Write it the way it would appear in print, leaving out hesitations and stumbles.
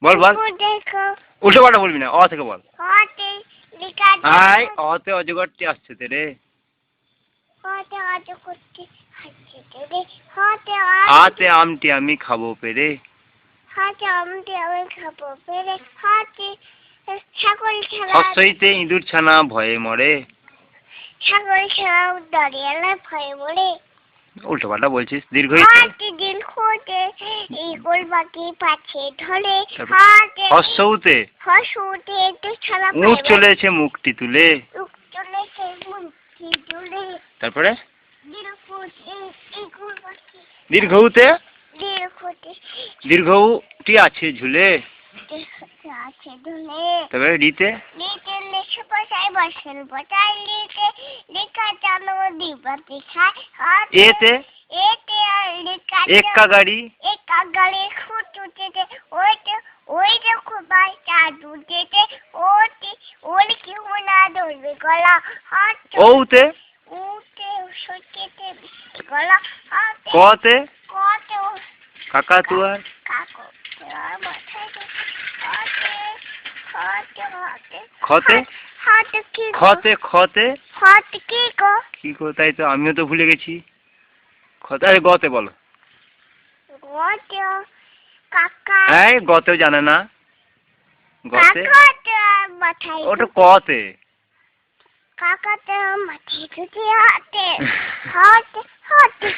বল বল, উল্টো পাল্টা বলবি না, অ থেকে বল। আয় অতে অজগরটি আসছে তে রে। আতে আমটি আমি খাবো পেরে। হস্যইতে ইঁদুর ছানা ভয়ে মরে। উল্টো পাল্টা বলছিস। দীর্ঘইতে হস্যউতে উট চলেছে মুখটি তুলে। তারপরে দীর্ঘউতে দীর্ঘউটি আছে ঝুলে। তারপরে রিতে এতে এক্কা গাড়ি। ওতে কতে কাকাতুয়ার। খতে খতে খতে কি গো, তাই তো আমিও তো ভুলে গেছি। খতে গতে বলো। এই গতেও জানে না। গতে ওটা কতে।